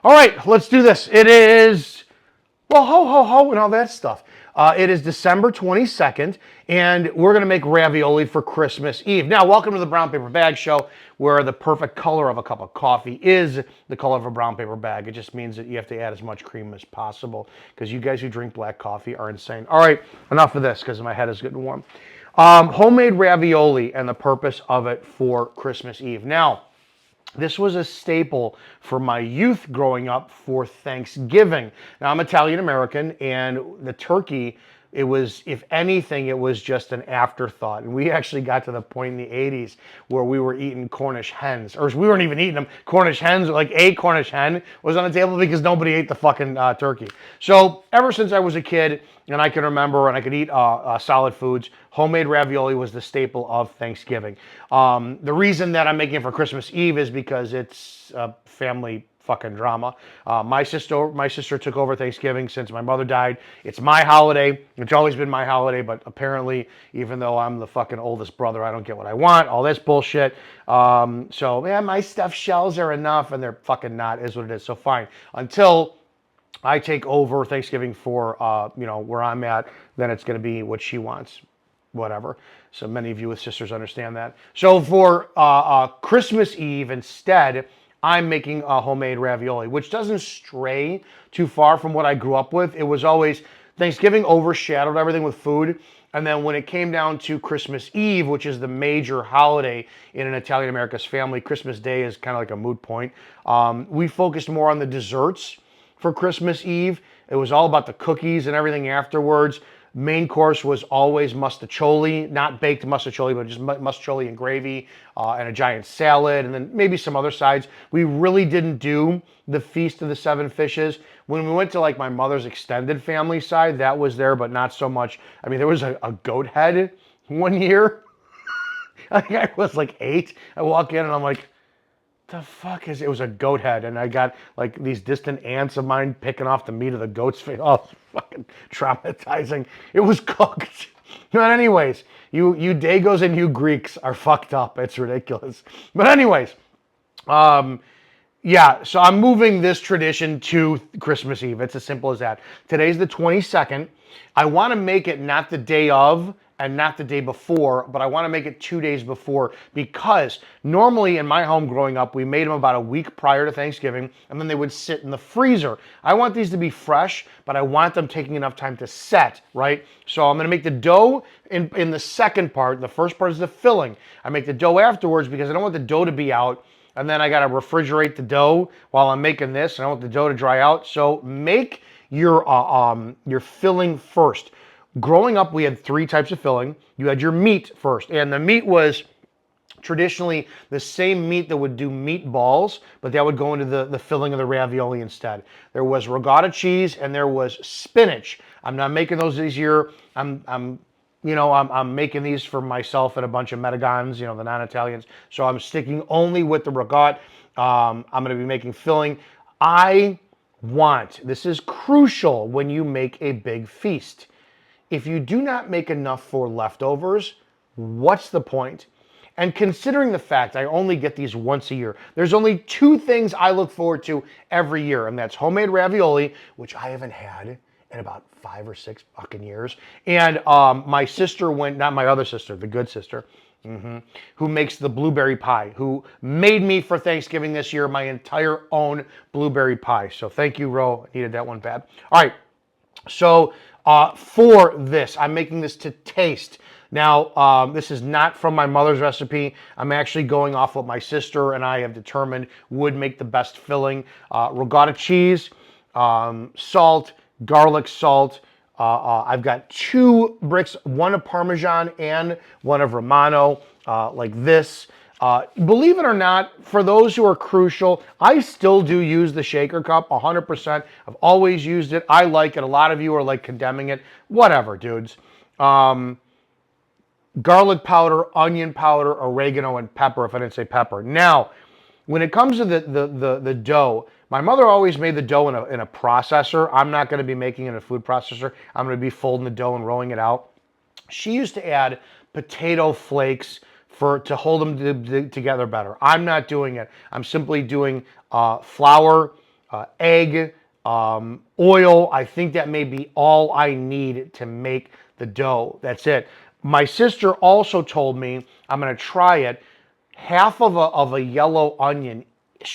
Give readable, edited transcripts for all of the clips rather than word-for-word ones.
All right, let's do this. It is, well, ho, ho, ho, and all that stuff. It is December 22nd, and we're going to make ravioli for Christmas Eve. Now, welcome to the Brown Paper Bag Show, where the perfect color of a cup of coffee is the color of a brown paper bag. It just means that you have to add as much cream as possible, because you guys who drink black coffee are insane. All right, enough of this, because my head is getting warm. Homemade ravioli and the purpose of it for Christmas Eve. Now, this was a staple for my youth growing up for Thanksgiving. Now, I'm Italian American, and the turkey, it was, if anything, it was just an afterthought. And we actually got to the point in the 80s where we were eating Cornish hens. Or we weren't even eating them. Cornish hens, like a Cornish hen was on the table because nobody ate the fucking turkey. So ever since I was a kid, and I can remember, and I could eat solid foods, homemade ravioli was the staple of Thanksgiving. The reason that I'm making it for Christmas Eve is because it's a family fucking drama. My sister took over Thanksgiving since my mother died. It's my holiday. It's always been my holiday, but apparently, even though I'm the fucking oldest brother, I don't get what I want. All this bullshit. So, man, my stuffed shells are enough, and they're fucking not, is what it is. So fine. Until I take over Thanksgiving for, where I'm at, then it's going to be what she wants, whatever. So many of you with sisters understand that. So for Christmas Eve instead, I'm making a homemade ravioli, which doesn't stray too far from what I grew up with. It was always Thanksgiving overshadowed everything with food. And then when it came down to Christmas Eve, which is the major holiday in an Italian America's family, Christmas Day is kind of like a moot point. We focused more on the desserts for Christmas Eve. It was all about the cookies and everything afterwards. Main course was always mustacholi, not baked mustacholi, but just mustacholi and gravy and a giant salad, and then maybe some other sides. We really didn't do the Feast of the Seven Fishes. When we went to like my mother's extended family side, that was there, but not so much. I mean, there was a goat head one year. I think I was like 8. I walk in and I'm like, the fuck is it? Was a goat head, and I got like these distant aunts of mine picking off the meat of the goat's face. Oh, fucking traumatizing. It was cooked. But anyways, you Dagos and you Greeks are fucked up. It's ridiculous. But anyways, yeah, so I'm moving this tradition to Christmas Eve. It's as simple as that. Today's the 22nd. I want to make it not the day of and not the day before, but I want to make it 2 days before, because normally in my home growing up, we made them about a week prior to Thanksgiving, and then they would sit in the freezer. I want these to be fresh, but I want them taking enough time to set, right? So I'm going to make the dough in the second part. The first part is the filling. I make the dough afterwards because I don't want the dough to be out, and then I got to refrigerate the dough while I'm making this, and I want the dough to dry out. So make your filling first. Growing up, we had 3 types of filling. You had your meat first, and the meat was traditionally the same meat that would do meatballs, but that would go into the filling of the ravioli instead. There was ricotta cheese and there was spinach. I'm not making those this year. I'm making these for myself and a bunch of Metagons, the non-Italians. So I'm sticking only with the ricotta. I'm going to be making filling. This is crucial when you make a big feast. If you do not make enough for leftovers, what's the point? And considering the fact I only get these once a year, there's only 2 things I look forward to every year, and that's homemade ravioli, which I haven't had in about 5 or 6 fucking years. And my sister not my other sister, the good sister, who makes the blueberry pie, who made me for Thanksgiving this year my entire own blueberry pie. So thank you, Ro. I needed that one bad. All right. So for this, I'm making this to taste. Now, this is not from my mother's recipe. I'm actually going off what my sister and I have determined would make the best filling. Ricotta cheese, salt, garlic salt. I've got 2 bricks, one of Parmesan and one of Romano, like this. Believe it or not, for those who are crucial, I still do use the shaker cup 100%. I've always used it. I like it. A lot of you are like condemning it. Whatever, dudes. Garlic powder, onion powder, oregano, and pepper, if I didn't say pepper. Now, when it comes to the dough, my mother always made the dough in a processor. I'm not going to be making it in a food processor. I'm going to be folding the dough and rolling it out. She used to add potato flakes to hold them together better. I'm not doing it. I'm simply doing flour, egg, oil. I think that may be all I need to make the dough. That's it. My sister also told me, I'm going to try it, half of a yellow onion,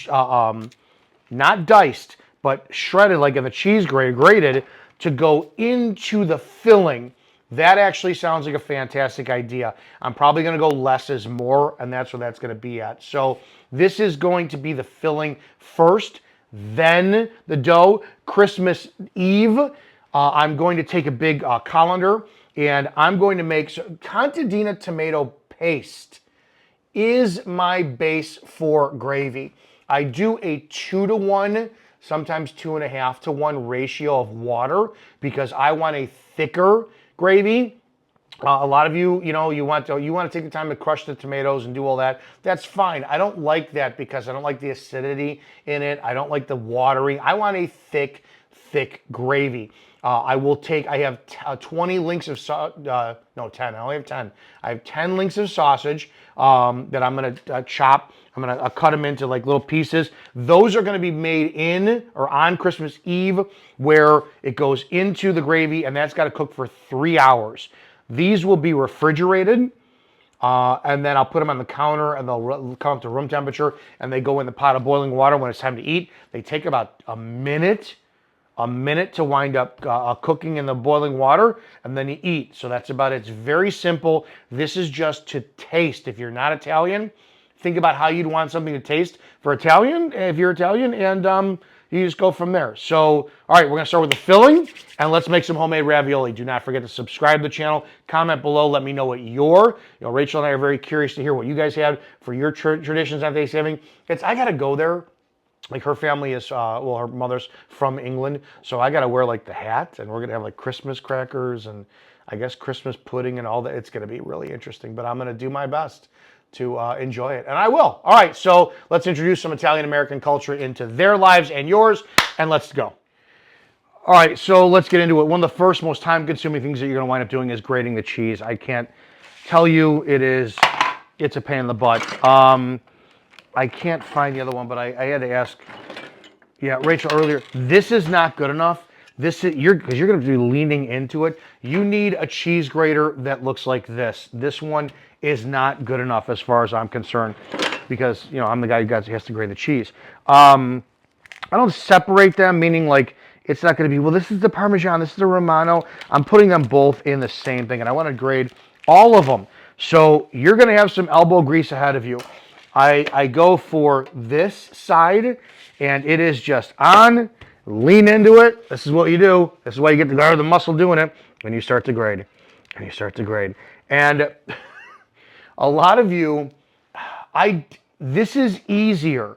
not diced, but shredded like in the cheese grater, grated, to go into the filling. That actually sounds like a fantastic idea. I'm probably going to go less is more, and that's where that's going to be at. So this is going to be the filling first, then the dough. Christmas Eve, I'm going to take a big colander, and I'm going to make contadina tomato paste is my base for gravy. I do a 2-to-1, sometimes 2.5-to-1 ratio of water because I want a thicker gravy. A lot of you, you want to take the time to crush the tomatoes and do all that. That's fine. I don't like that because I don't like the acidity in it. I don't like the watery. I want a thick gravy. I have 20 links of, no, 10. I only have 10. I have 10 links of sausage that I'm going to chop. I'm going to cut them into like little pieces. Those are going to be made in or on Christmas Eve where it goes into the gravy, and that's got to cook for 3 hours. These will be refrigerated. And then I'll put them on the counter and they'll come up to room temperature and they go in the pot of boiling water when it's time to eat. They take about a minute to wind up cooking in the boiling water, and then you eat. So that's about it. It's very simple. This is just to taste. If you're not Italian, think about how you'd want something to taste for Italian, if you're Italian, and you just go from there. So, all right, we're going to start with the filling, and let's make some homemade ravioli. Do not forget to subscribe to the channel. Comment below. Let me know what Rachel and I are very curious to hear what you guys have for your traditions on Thanksgiving. I got to go there. Like her family is, her mother's from England, so I got to wear like the hat, and we're going to have like Christmas crackers and I guess Christmas pudding and all that. It's going to be really interesting, but I'm going to do my best to enjoy it, and I will. All right, so let's introduce some Italian-American culture into their lives and yours, and let's go. All right, so let's get into it. One of the first most time-consuming things that you're going to wind up doing is grating the cheese. I can't tell you it's a pain in the butt. I can't find the other one, but I had to ask, Rachel earlier. This is not good enough. Because you're going to be leaning into it. You need a cheese grater that looks like this. This one is not good enough as far as I'm concerned, because I'm the guy who has to grate the cheese. I don't separate them, meaning like it's not going to be, well, this is the Parmesan, this is the Romano. I'm putting them both in the same thing, and I want to grade all of them. So you're going to have some elbow grease ahead of you. I go for this side, and it is just on. Lean into it. This is what you do. This is why you get the guard of the muscle doing it. And you start to grade. And a lot of you, this is easier,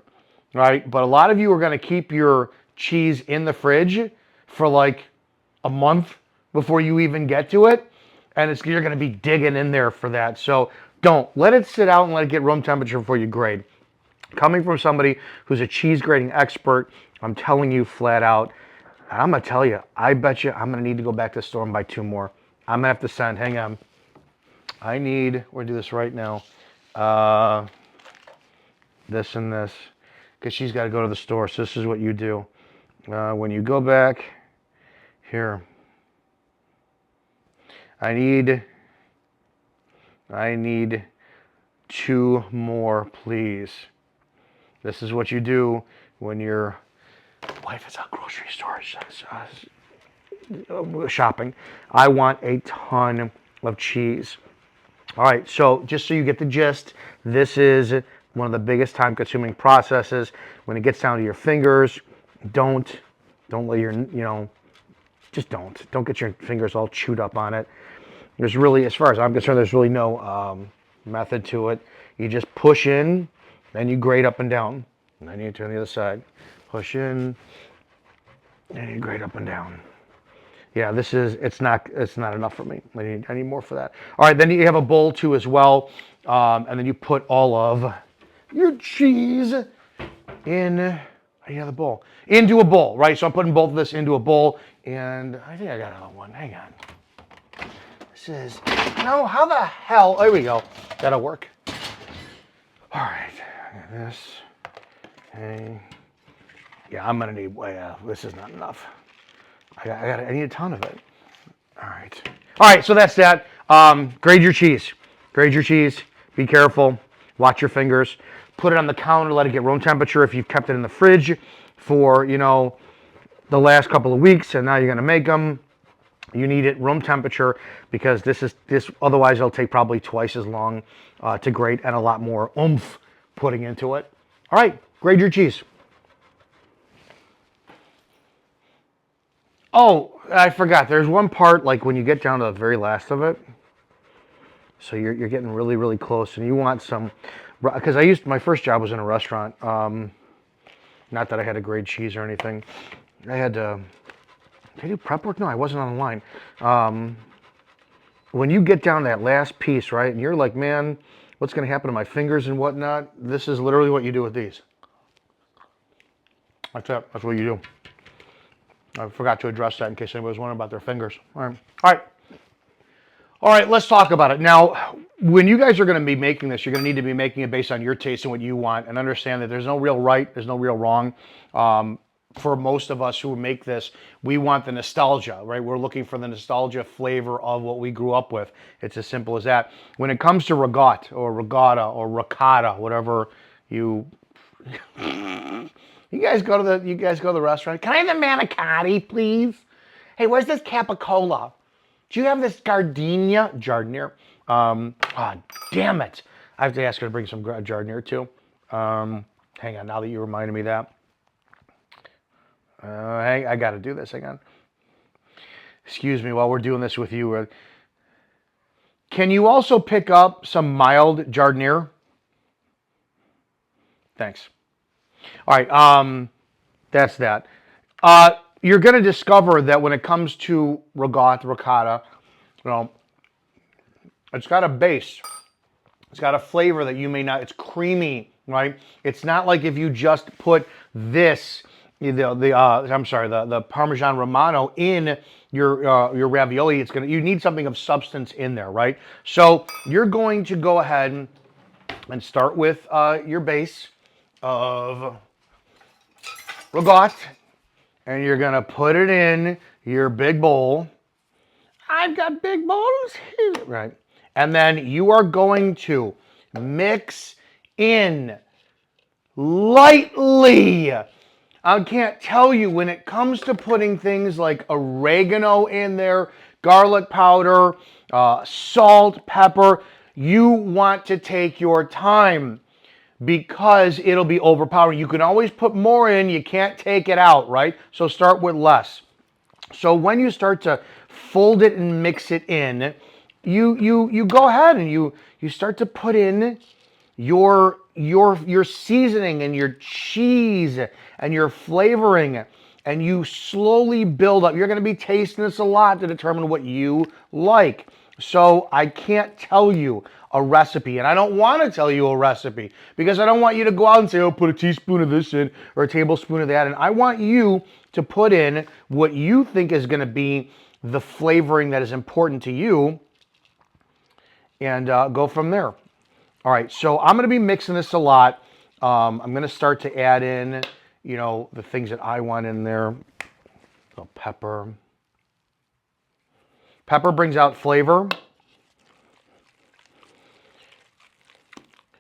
right? But a lot of you are going to keep your cheese in the fridge for like a month before you even get to it. And you're going to be digging in there for that. So don't. Let it sit out and let it get room temperature before you grade. Coming from somebody who's a cheese grating expert, I'm telling you flat out, and I'm going to tell you, I bet you I'm going to need to go back to the store and buy 2 more. I'm going to have to send, hang on. We're going to do this right now. This and this, because she's got to go to the store. So this is what you do. When you go back, here, I need 2 more, please. This is what you do when your wife is out grocery store shopping. I want a ton of cheese. All right, so just so you get the gist, this is one of the biggest time-consuming processes. When it gets down to your fingers, don't let your, just don't get your fingers all chewed up on it. There's really, as far as I'm concerned, there's really no method to it. You just push in, then you grate up and down. And then you turn the other side. Push in, and you grate up and down. Yeah, it's not enough for me. I need more for that. All right, then you have a bowl too as well. And then you put all of your cheese in the bowl. Into a bowl, right? So I'm putting both of this into a bowl. And I think I got another one. Hang on. How the hell? There we go. That'll work. All right. This. Okay. Yeah, I'm gonna need. This is not enough. I need a ton of it. All right. All right. So that's that. Grade your cheese. Grade your cheese. Be careful. Watch your fingers. Put it on the counter. Let it get room temperature. If you've kept it in the fridge for the last couple of weeks, and now you're gonna make them, you need it room temperature because this. Otherwise, it'll take probably twice as long to grate and a lot more oomph putting into it. All right. Grade your cheese. Oh, I forgot. There's one part like when you get down to the very last of it. So you're getting really, really close, and you want some, because my first job was in a restaurant. Not that I had a grade cheese or anything. I had to, did I do prep work? No, I wasn't on the line. When you get down that last piece, right, and you're like, man, what's going to happen to my fingers and whatnot? This is literally what you do with these. That's it. That's what you do. I forgot to address that in case anybody was wondering about their fingers. All right. All right. All right, let's talk about it. Now, when you guys are going to be making this, you're going to need to be making it based on your taste and what you want, and understand that there's no real right, there's no real wrong. For most of us who make this, we want the nostalgia, right? We're looking for the nostalgia flavor of what we grew up with. It's as simple as that. When it comes to regatta or ricotta, whatever you you guys go to the restaurant. Can I have the manicotti, please? Hey, where's this capicola? Do you have this gardenia? Jardinier. Damn it. I have to ask her to bring some jardinier too. Hang on, now that you reminded me that. I got to do this. Hang on. Excuse me while we're doing this with you. Can you also pick up some mild jardinier? Thanks. All right, that's that. You're going to discover that when it comes to ricotta, it's got a base. It's got a flavor that you may not. It's creamy, right? It's not like if you just put this, the Parmesan Romano in your ravioli. You need something of substance in there, right? So you're going to go ahead and start with your base of ricotta, and you're gonna put it in your big bowl. I've got big bowls here, right? And then you are going to mix in lightly. I can't tell you, when it comes to putting things like oregano in there, garlic powder, salt, pepper, you want to take your time because it'll be overpowering. You can always put more in, you can't take it out, right? So start with less. So when you start to fold it and mix it in, you go ahead and you start to put in your seasoning and your cheese and your flavoring, and you slowly build up. You're going to be tasting this a lot to determine what you like. So I can't tell you a recipe, and I don't want to tell you a recipe because I don't want you to go out and say, oh, put a teaspoon of this in or a tablespoon of that. And I want you to put in what you think is going to be the flavoring that is important to you, and go from there. All right, so I'm going to be mixing this a lot. I'm going to start to add in, the things that I want in there. So pepper. Pepper brings out flavor.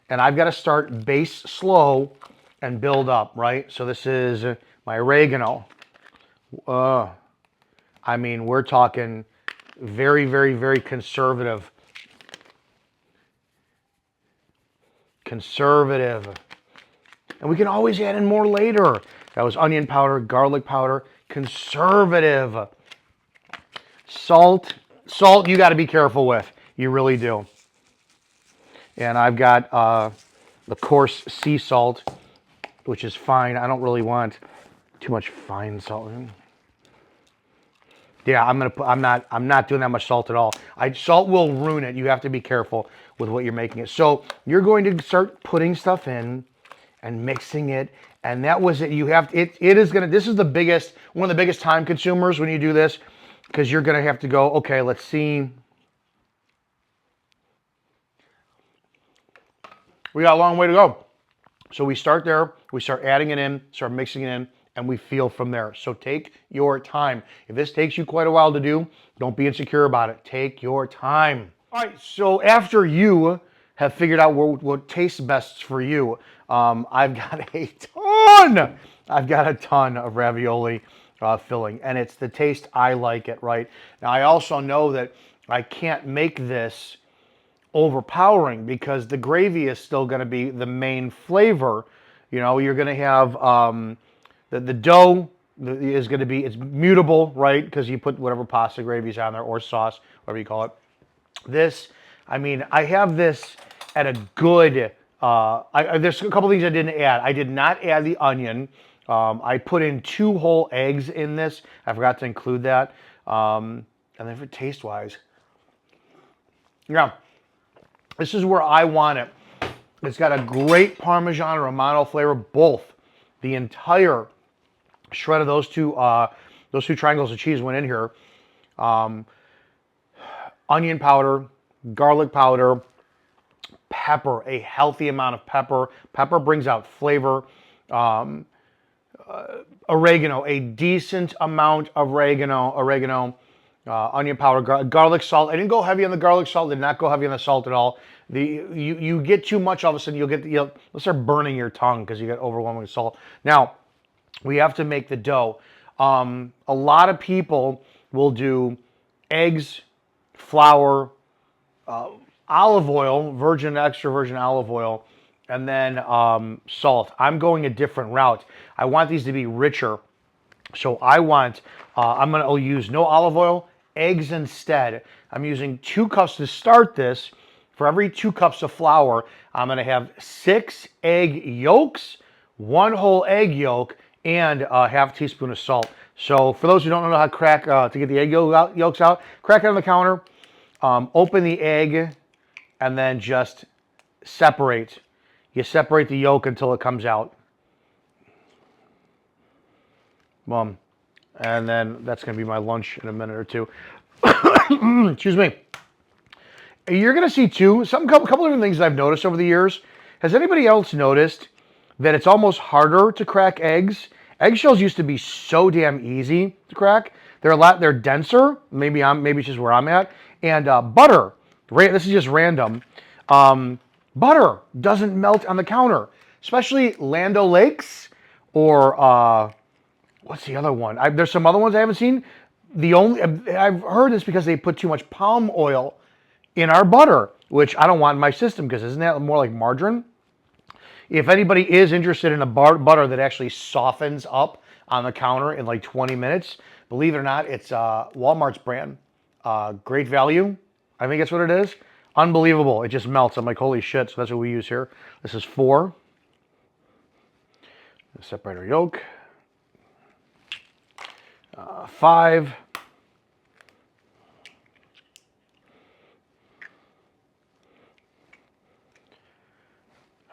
And I've got to start base slow and build up, right? So this is my oregano. We're talking very, very, very conservative. Conservative. And we can always add in more later. That was onion powder, garlic powder, conservative. Salt you got to be careful with. You really do. And I've got the coarse sea salt, which is fine. I don't really want too much fine salt. Yeah, I'm not doing that much salt at all. Salt will ruin it. You have to be careful with what you're making it. So you're going to start putting stuff in and mixing it, and that was it. This is one of the biggest time consumers when you do this, because you're gonna have to go, okay, let's see. We got a long way to go. So we start there, we start adding it in, start mixing it in, and we feel from there. So take your time. If this takes you quite a while to do, don't be insecure about it. Take your time. All right, so after you have figured out what tastes best for you, I've got a ton of ravioli filling, and it's the taste I like it, right? Now, I also know that I can't make this overpowering because the gravy is still going to be the main flavor. You know, you're going to have the dough is going to be, it's mutable, right? Because you put whatever pasta gravy's on there or sauce, whatever you call it. This, I mean, I have this at a good, there's a couple things I didn't add. I did not add the onion. I put in 2 whole eggs in this. I forgot to include that. And then for taste-wise, yeah, this is where I want it. It's got a great Parmesan Romano flavor, both. The entire shred of those two triangles of cheese went in here. Onion powder, garlic powder, pepper, a healthy amount of pepper. Pepper brings out flavor. Oregano, a decent amount of oregano, onion powder, garlic salt. I didn't go heavy on the garlic salt. Did not go heavy on the salt at all. You get too much, all of a sudden you'll start burning your tongue because you get overwhelming with salt. Now we have to make the dough. A lot of people will do eggs, flour, olive oil, extra virgin olive oil, and then salt. I'm going a different route. I want these to be richer. So I'm going to use no olive oil, eggs instead. I'm using 2 cups to start this. For every 2 cups of flour, I'm going to have 6 egg yolks, 1 whole egg yolk, and a half teaspoon of salt. So for those who don't know how to crack, to get the egg yolks out, crack it on the counter, open the egg, and then just separate. You separate the yolk until it comes out. And then that's going to be my lunch in a minute or two. Excuse me. You're going to see too, couple different things I've noticed over the years. Has anybody else noticed that it's almost harder to crack eggs? Eggshells used to be so damn easy to crack. They're denser. Maybe it's just where I'm at. And butter. This is just random. Butter doesn't melt on the counter, especially Land O'Lakes or what's the other one? There's some other ones I haven't seen. I've heard this because they put too much palm oil in our butter, which I don't want in my system because isn't that more like margarine? If anybody is interested in a butter that actually softens up on the counter in like 20 minutes, believe it or not, it's Walmart's brand. Great value. I think that's what it is. Unbelievable. It just melts. I'm like, holy shit. So that's what we use here. This is 4. Separate our yolk. 5.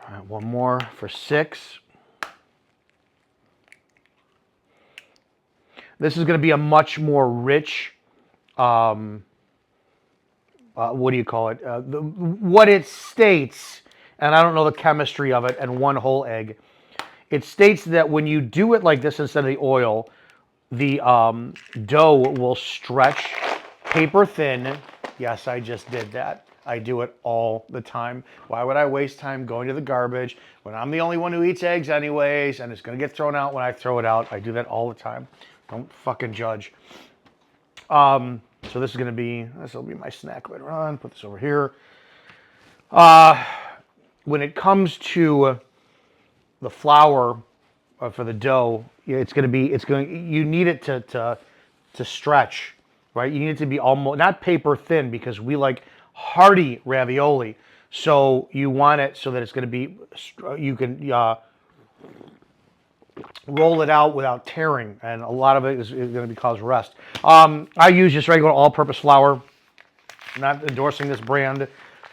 All right, 1 more for 6. This is going to be a much more rich, what do you call it? What it states, and I don't know the chemistry of it, and 1 whole egg. It states that when you do it like this instead of the oil, the dough will stretch paper thin. Yes, I just did that. I do it all the time. Why would I waste time going to the garbage when I'm the only one who eats eggs anyways, and it's going to get thrown out when I throw it out? I do that all the time. Don't fucking judge. So this will be my snack later on. Put this over here. When it comes to the flour for the dough, you need it to stretch, right? You need it to be almost, not paper thin, because we like hearty ravioli. So you want it so that it's going to be, you can roll it out without tearing, and a lot of it is going to cause rust. I use just regular all-purpose flour. I'm not endorsing this brand,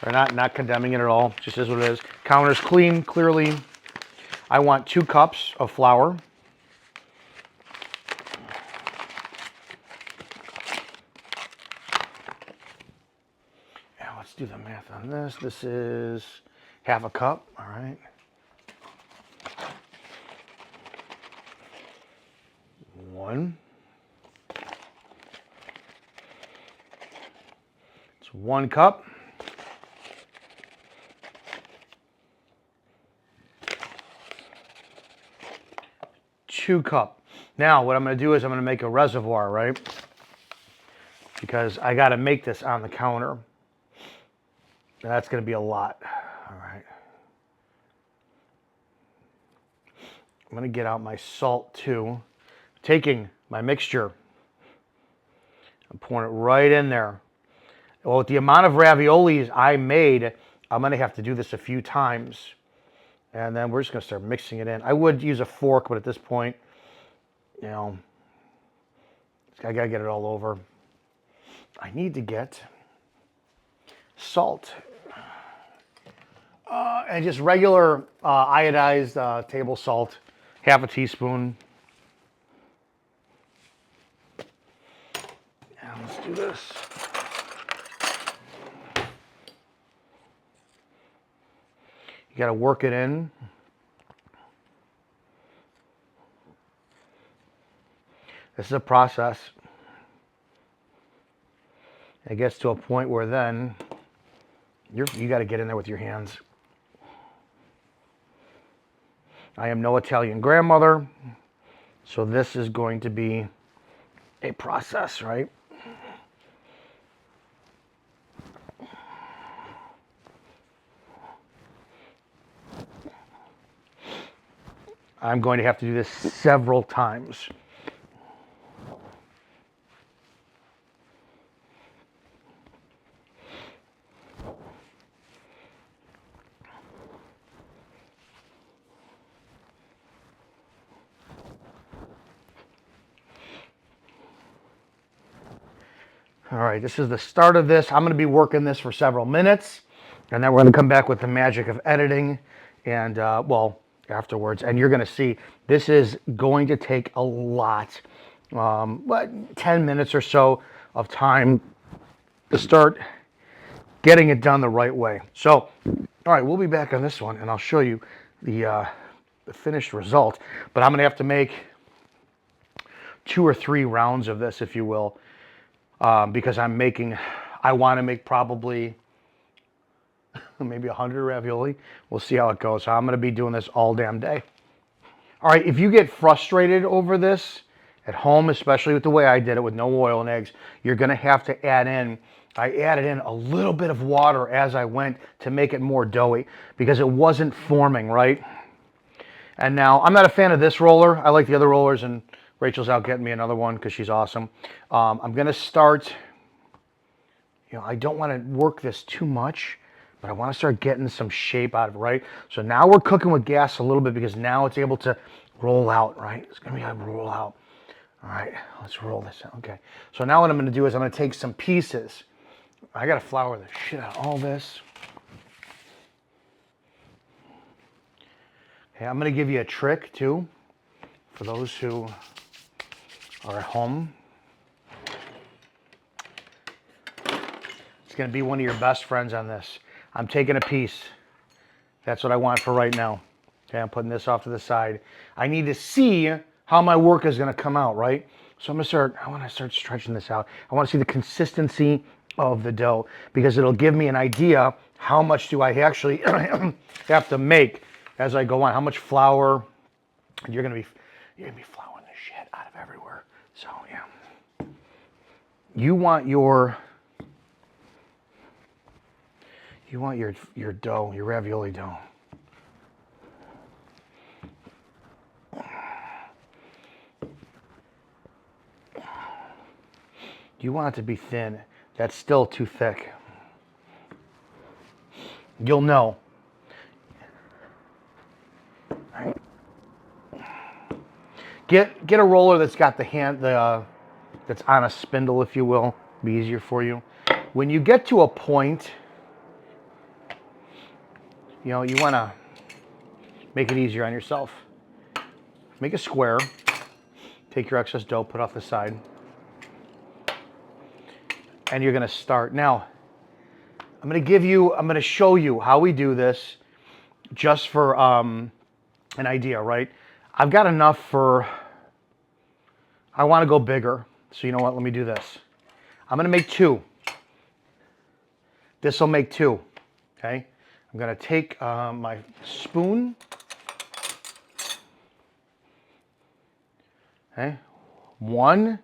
or not condemning it at all. Just is what it is. Counter's clean, clearly. I want 2 cups of flour. Now let's do the math on this. This is half a cup, all right. One. It's 1 cup. Two cup. Now what I'm going to do is I'm going to make a reservoir, right? Because I got to make this on the counter. That's going to be a lot. All right. I'm going to get out my salt too. Taking my mixture. I'm pouring it right in there. Well, with the amount of raviolis I made, I'm going to have to do this a few times. And then we're just going to start mixing it in. I would use a fork, but at this point, you know, I got to get it all over. I need to get salt. And just regular iodized table salt, half a teaspoon. And let's do this. You got to work it in. This is a process. It gets to a point where then you got to get in there with your hands. I am no Italian grandmother, so this is going to be a process, right? I'm going to have to do this several times. All right, this is the start of this. I'm going to be working this for several minutes, and then we're going to come back with the magic of editing and, well, afterwards. And you're going to see this is going to take a lot, 10 minutes or so of time to start getting it done the right way. So, all right, we'll be back on this one, and I'll show you the finished result. But I'm going to have to make 2 or 3 rounds of this, if you will. Because I want to make probably maybe 100 ravioli. We'll see how it goes. So I'm going to be doing this all damn day. All right, if you get frustrated over this at home, especially with the way I did it with no oil and eggs, you're going to have to add in, I added in a little bit of water as I went to make it more doughy because it wasn't forming, right? And now, I'm not a fan of this roller. I like the other rollers, and Rachel's out getting me another one because she's awesome. I'm going to start, I don't want to work this too much, but I want to start getting some shape out of it, right? So now we're cooking with gas a little bit because now it's able to roll out, right? It's going to be able to roll out. All right, let's roll this out. Okay, so now what I'm going to do is I'm going to take some pieces. I got to flour the shit out of all this. Okay, I'm going to give you a trick, too, for those who are at home. It's going to be one of your best friends on this. I'm taking a piece. That's what I want for right now. Okay, I'm putting this off to the side. I need to see how my work is going to come out, right? So I want to start stretching this out. I want to see the consistency of the dough because it'll give me an idea how much do I actually have to make as I go on. How much flour. You're going to be flouring the shit out of everywhere. So, yeah. You want your dough, your ravioli dough. You want it to be thin. That's still too thick. You'll know. Right. Get a roller that's got that's on a spindle, if you will. Be easier for you. When you get to a point, you want to make it easier on yourself. Make a square. Take your excess dough, put it off the side. And you're going to start. Now, I'm going to show you how we do this just for an idea, right? I've got enough for I want to go bigger. So you know what? Let me do this. I'm going to make 2. This will make 2. Okay. I'm going to take my spoon. Okay. 1.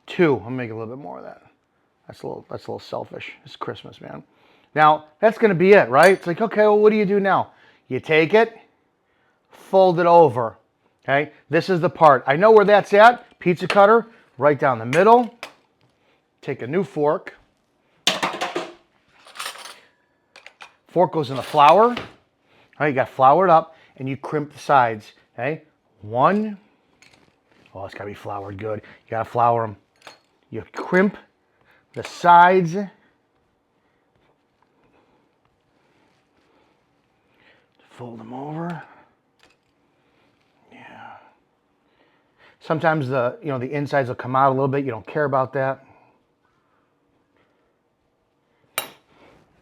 2. I'm gonna make a little bit more of that. That's a little selfish. It's Christmas, man. Now that's gonna be it, right? It's like, okay, well, what do you do now? You take it, fold it over. Okay, this is the part. I know where that's at. Pizza cutter, right down the middle. Take a new fork. Fork goes in the flour. All right, you got floured up, and you crimp the sides. Okay, 1. Oh, it's gotta be floured good. You gotta flour them. You crimp the sides. Fold them over. Yeah. Sometimes the insides will come out a little bit. You don't care about that.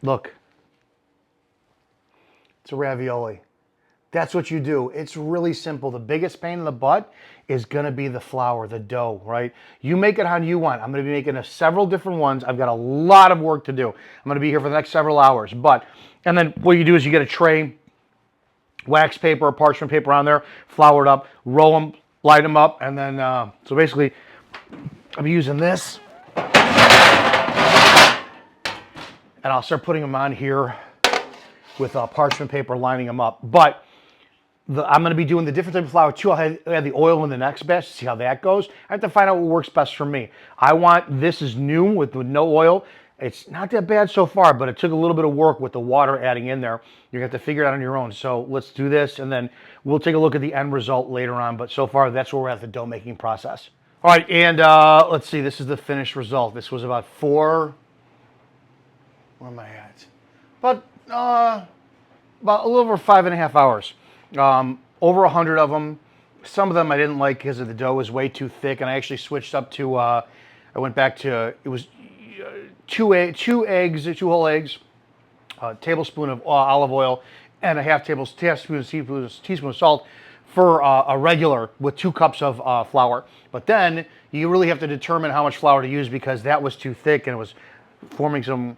Look. It's a ravioli. That's what you do. It's really simple. The biggest pain in the butt is going to be the flour, the dough, right? You make it how you want. I'm going to be making several different ones. I've got a lot of work to do. I'm going to be here for the next several hours. And then what you do is you get a tray, wax paper or parchment paper on there, flour it up, roll them, light them up, and then, so basically, I'm using this. And I'll start putting them on here with parchment paper, lining them up. But I'm going to be doing the different type of flour too. I'll have the oil in the next batch to see how that goes. I have to find out what works best for me. This is new with no oil. It's not that bad so far, but it took a little bit of work with the water adding in there. You're going to have to figure it out on your own. So let's do this, and then we'll take a look at the end result later on. But so far, that's where we're at the dough making process. All right, and let's see. This is the finished result. This was about where am I at? About a little over 5.5 hours. Over 100 of them. Some of them I didn't like because the dough was way too thick, and I actually switched up to, I went back to, it was 2 eggs, 2 whole eggs, a tablespoon of olive oil, and a half teaspoon of salt for a regular with 2 cups of flour. But then you really have to determine how much flour to use because that was too thick and it was forming some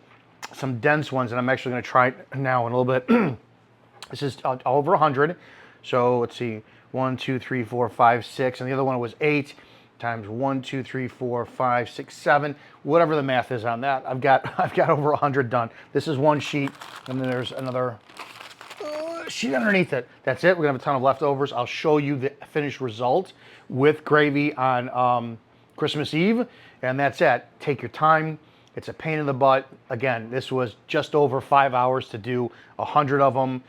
dense ones, and I'm actually going to try it now in a little bit. This is over 100. So let's see, 1, 2, 3, 4, 5, 6, and the other one was 8 times 1, 2, 3, 4, 5, 6, 7. Whatever the math is on that, I've got over 100 done. This is one sheet, and then there's another sheet underneath it. That's it. We're gonna have a ton of leftovers. I'll show you the finished result with gravy on Christmas Eve, and that's it. Take your time. It's a pain in the butt. Again, this was just over 5 hours to do 100 of them,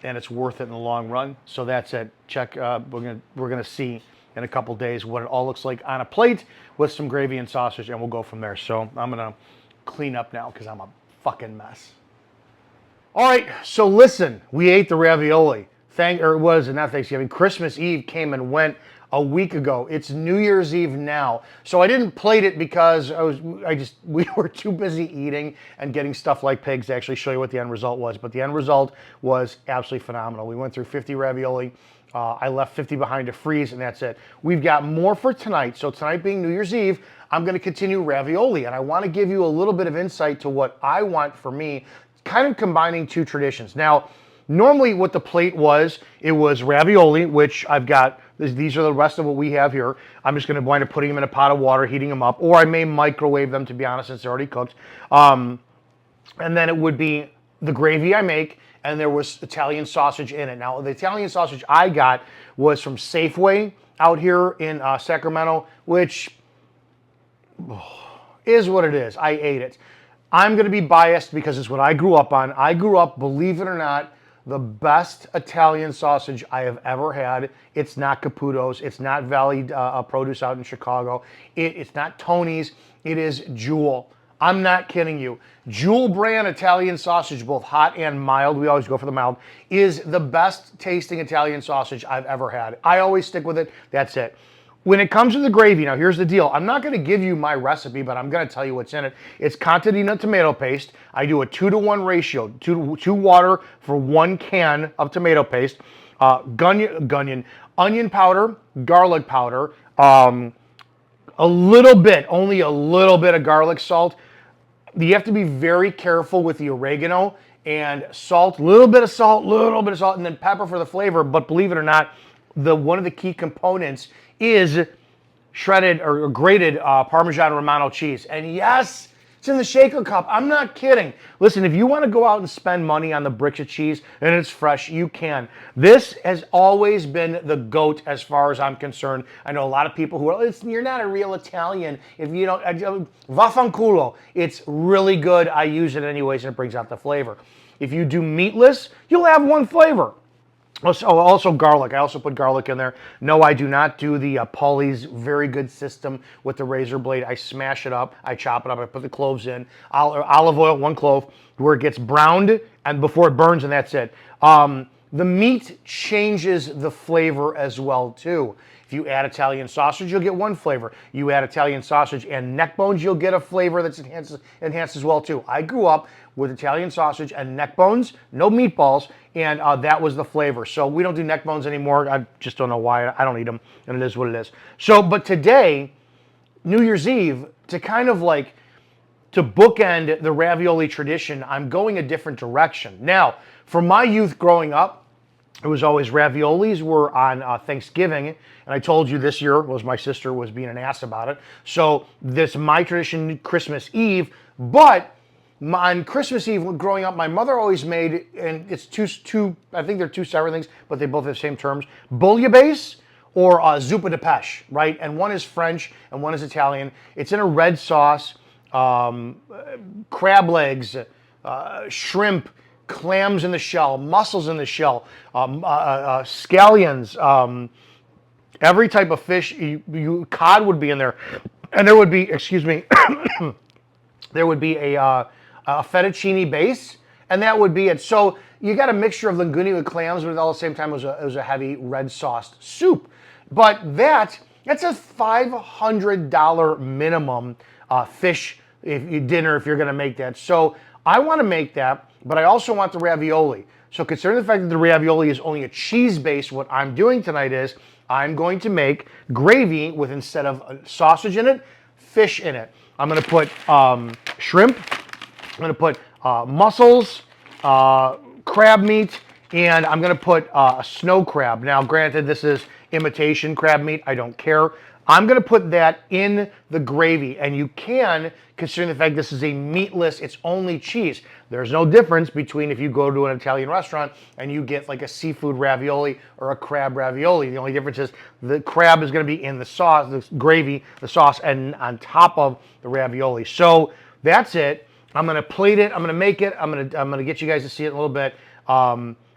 and it's worth it in the long run. So that's it. Check. We're gonna see in a couple days what it all looks like on a plate with some gravy and sausage, and we'll go from there. So I'm gonna clean up now because I'm a fucking mess. All right. So listen, we ate the ravioli. Not Thanksgiving. Christmas Eve came and went a week ago. It's New Year's Eve now. So I didn't plate it because we were too busy eating and getting stuff like pigs to actually show you what the end result was. But the end result was absolutely phenomenal. We went through 50 ravioli. I left 50 behind to freeze, and that's it. We've got more for tonight. So tonight being New Year's Eve, I'm going to continue ravioli, and I want to give you a little bit of insight to what I want for me, kind of combining 2 traditions. Now, normally what the plate was, it was ravioli, which I've got. These are the rest of what we have here. I'm just going to wind up putting them in a pot of water, heating them up, or I may microwave them, to be honest, since they're already cooked. And then it would be the gravy I make, and there was Italian sausage in it. Now, the Italian sausage I got was from Safeway out here in Sacramento, which is what it is. I ate it. I'm going to be biased because it's what I grew up on. I grew up, believe it or not, the best Italian sausage I have ever had. It's not Caputo's. It's not Valley Produce out in Chicago. It's not Tony's. It is Jewel. I'm not kidding you. Jewel brand Italian sausage, both hot and mild, we always go for the mild, is the best tasting Italian sausage I've ever had. I always stick with it. That's it. When it comes to the gravy, now here's the deal. I'm not going to give you my recipe, but I'm going to tell you what's in it. It's contadina tomato paste. I do a 2-to-1 ratio, two water for 1 can of tomato paste. Onion powder, garlic powder, a little bit, only a little bit of garlic salt. You have to be very careful with the oregano and salt, little bit of salt, and then pepper for the flavor. But believe it or not, one of the key components is shredded or grated Parmesan Romano cheese. And yes, it's in the shaker cup. I'm not kidding. Listen, if you want to go out and spend money on the bricks of cheese and it's fresh, you can. This has always been the GOAT as far as I'm concerned. I know a lot of people who are, you're not a real Italian if you don't, vaffanculo. It's really good. I use it anyways and it brings out the flavor. If you do meatless, you'll have one flavor. Also garlic. I also put garlic in there. No, I do not do the Pauly's very good system with the razor blade. I smash it up. I chop it up. I put the cloves in. Olive oil, 1 clove, where it gets browned and before it burns, and that's it. The meat changes the flavor as well, too. If you add Italian sausage, you'll get one flavor. You add Italian sausage and neck bones, you'll get a flavor that's enhanced as well, too. I grew up with Italian sausage and neck bones, no meatballs, and that was the flavor. So we don't do neck bones anymore. I just don't know why. I don't eat them, and it is what it is. So, but today, New Year's Eve, to kind of like, to bookend the ravioli tradition, I'm going a different direction. Now, for my youth growing up, it was always raviolis were on Thanksgiving, and I told you this year was my sister was being an ass about it. So this my tradition Christmas Eve, but on Christmas Eve growing up, my mother always made, and it's two I think they're two separate things, but they both have the same terms: bouillabaisse or zuppa de pêche, right? And one is French and one is Italian. It's in a red sauce, crab legs, shrimp, clams in the shell, mussels in the shell, scallions, every type of fish. Cod would be in there, and there would be, excuse me, there would be a fettuccine base, and that would be it. So you got a mixture of linguine with clams, but at the same time it was a heavy red sauce soup. But that's a $500 minimum fish dinner if you're going to make that. So I want to make that, but I also want the ravioli. So considering the fact that the ravioli is only a cheese base, what I'm doing tonight is I'm going to make gravy with, instead of sausage in it, fish in it. I'm going to put shrimp. I'm going to put mussels, crab meat, and I'm going to put a snow crab. Now, granted, this is imitation crab meat. I don't care. I'm going to put that in the gravy, and you can, considering the fact this is a meatless, it's only cheese. There's no difference between if you go to an Italian restaurant and you get like a seafood ravioli or a crab ravioli. The only difference is the crab is going to be in the sauce, the gravy, the sauce, and on top of the ravioli. So that's it. I'm going to plate it. I'm going to make it. I'm going to get you guys to see it in a little bit.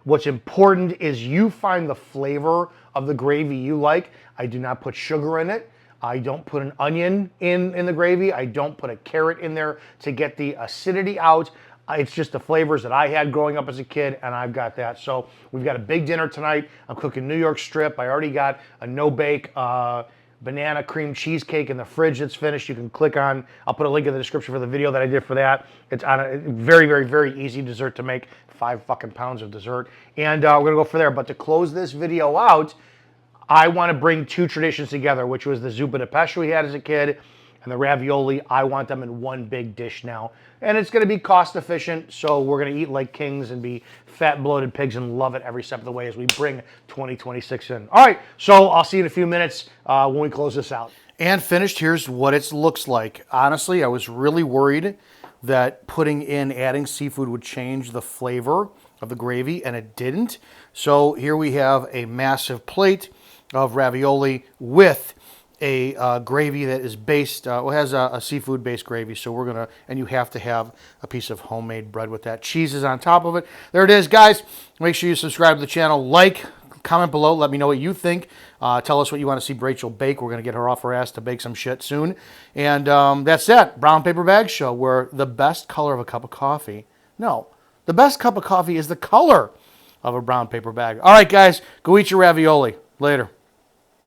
What's important is you find the flavor of the gravy you like. I do not put sugar in it. I don't put an onion in the gravy. I don't put a carrot in there to get the acidity out. It's just the flavors that I had growing up as a kid, and I've got that. So we've got a big dinner tonight. I'm cooking New York strip. I already got a no-bake banana cream cheesecake in the fridge that's finished. You can click on, I'll put a link in the description for the video that I did for that. It's on a very, very, very easy dessert to make. 5 fucking pounds of dessert. And we're gonna go for there. But to close this video out, I wanna bring two traditions together, which was the zuppa de pêche we had as a kid and the ravioli. I want them in one big dish now. And it's gonna be cost efficient, so we're gonna eat like kings and be fat, bloated pigs and love it every step of the way as we bring 2026 in. All right, so I'll see you in a few minutes when we close this out. And finished, here's what it looks like. Honestly, I was really worried that adding seafood would change the flavor of the gravy, and it didn't. So here we have a massive plate of ravioli with a gravy that is based, has a seafood-based gravy. So we're gonna, and you have to have a piece of homemade bread with that. Cheese is on top of it. There it is, guys. Make sure you subscribe to the channel, like, comment below, let me know what you think. Tell us what you want to see Rachel bake. We're going to get her off her ass to bake some shit soon. And that's it. Brown Paper Bag Show, where the best color of a cup of coffee, no, the best cup of coffee is the color of a brown paper bag. All right, guys, go eat your ravioli. Later.